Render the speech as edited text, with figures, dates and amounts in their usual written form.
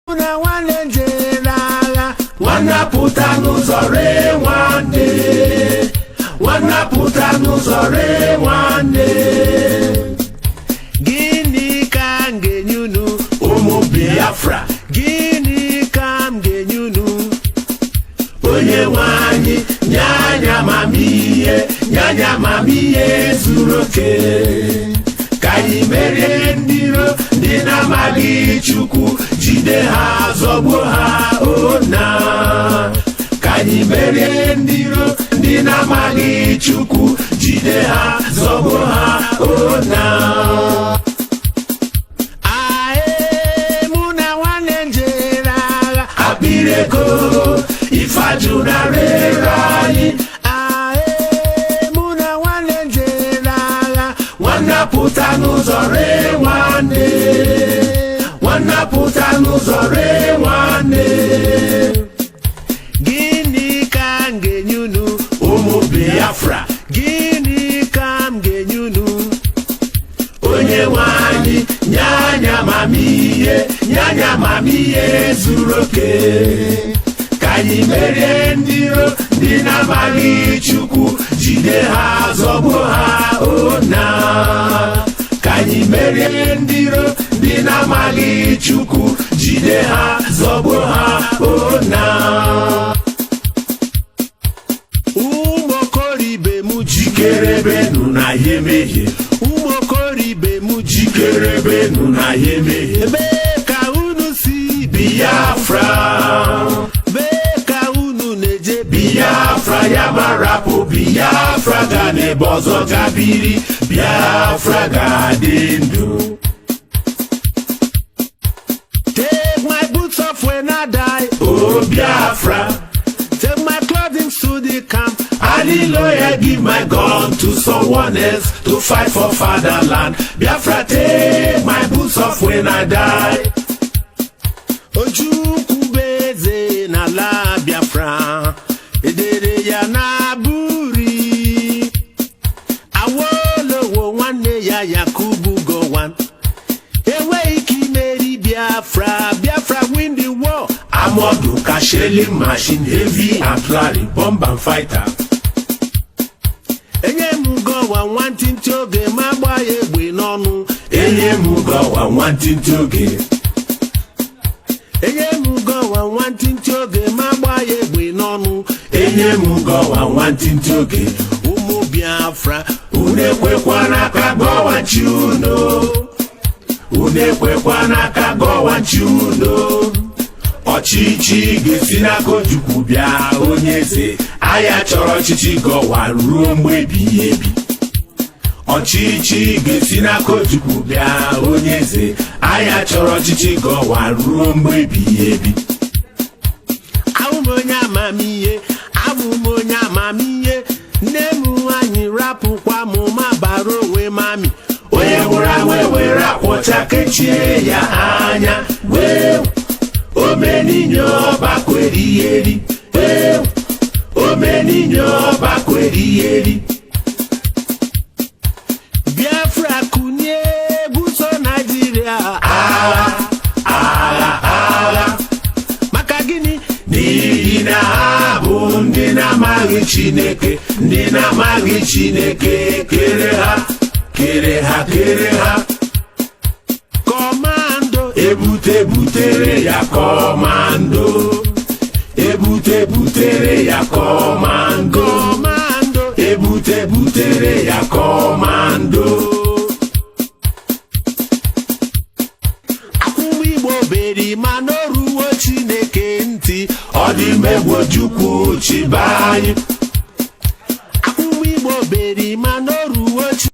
Una nwanne njere agha, nwanne pụta n'ụzọ ree nwanne, nwanne pụta n'ụzọ ree nwanne. Gịnị ka m ga-enye unu ụmụ Biafra? Gịnị ka m ga-enye unu? Onye nwe anyị nye anyị amamihe, nye anyị amamihe zuru oke, ka anyị merie ndị iro ndị na-amaghị Chukwu, jide ha zọgbuo ha ona. Ka anyị merie ndị iro ndị na-amaghị Chukwu, jide ha zọgbuo ha ona. Ae mụ na nwanne njere agha, akpịrị ego ife ajụnarịrị anyị. Ae mụ na nwanne njere agha, nwanne pụta n'ụzọ ree nwanne, nwanne pụta n'ụzọ ree nwanne. Gịnị ka m ga-enye unu ụmụ Biafra? Gịnị ka m ga-enye unu? Onye nwe anyị nye anyị amamihe, nye anyị amamihe zuru oke, ka anyị merie ndị iro ndị na-amaghị Chukwu, jide ha zọgbuo ha ona. Ka anyị merie ndị iro ndị na-amaghị Chukwu, jide ha zọgbuo ha ona. Ụmụ okoribe m jikerebe na ya emehie, ụmụ okoribe m jikerebe na ya emehie. Ebee ka unu si Biafra? Ebee ka unu na-eje Biafra? Ya marapụ Biafra ga n'ebe ọzọ gabiri, Biafra ga-adị ndụ. Take my boots off when I die, oh Biafra. Take my clothing to the camp, hallelujah. Give my gun to someone else to fight for fatherland. Biafra, take my boots off when I die. Ojukwu beze na la Biafra, edere ya na buri. Awolowo nwanne ya Yakubu Gowon, enweghị ike imeri Biafra. Biafra win the war. Amodu ka shelling machine, heavy artillery, bomb and fighter. Enye m Gowon nwantịntị oge ma gba ya egbe n'ọnụ. Enye m Gowon nwantịntị oge. Enye m Gowon nwantịntị oge ma gba ya egbe n'ọnụ. Enye m Gowon nwantịntị oge. Ụmụ Biafra, unu ekwekwana ka Gowon chi unu, unu ekwekwana ka Gowon chi unu. Ọchịchị ga-esi n'aka Ojukwu bịa onye eze, anyị chọrọ ọchịchị Gowon ruo mgbe ebighị ebi. Ọchịchị ga-esi n'aka Ojukwu bịa onye eze, anyị chọrọ ọchịchị Gowon ruo mgbe ebighị ebi. Abụ m onye amamihe, abụ m onye amamihe, nne m anyị rapụkwa m ma bara onwe mami. Onye nwụrụ anwụ were akwụcha kechie ya anya, wee omeninyo bakweri eri, omeninyo bakweri eri. Biafra kunye buso Nigeria, agha agha agha. Maka gịnị? N'ihi na ha bụ ndị na-amaghị Chineke, ndị na-amaghị Chineke kere ha, kere ha, kere ha. Komando ebute butere ya komando, ebute butere ya komando, komando ebute butere ya komando. Akwụkwọ Igbo beri ma n'oruwo Chineke ntị, ọ dị megbu Ojukwu chiba anyị. Akwụkwọ Igbo beri ma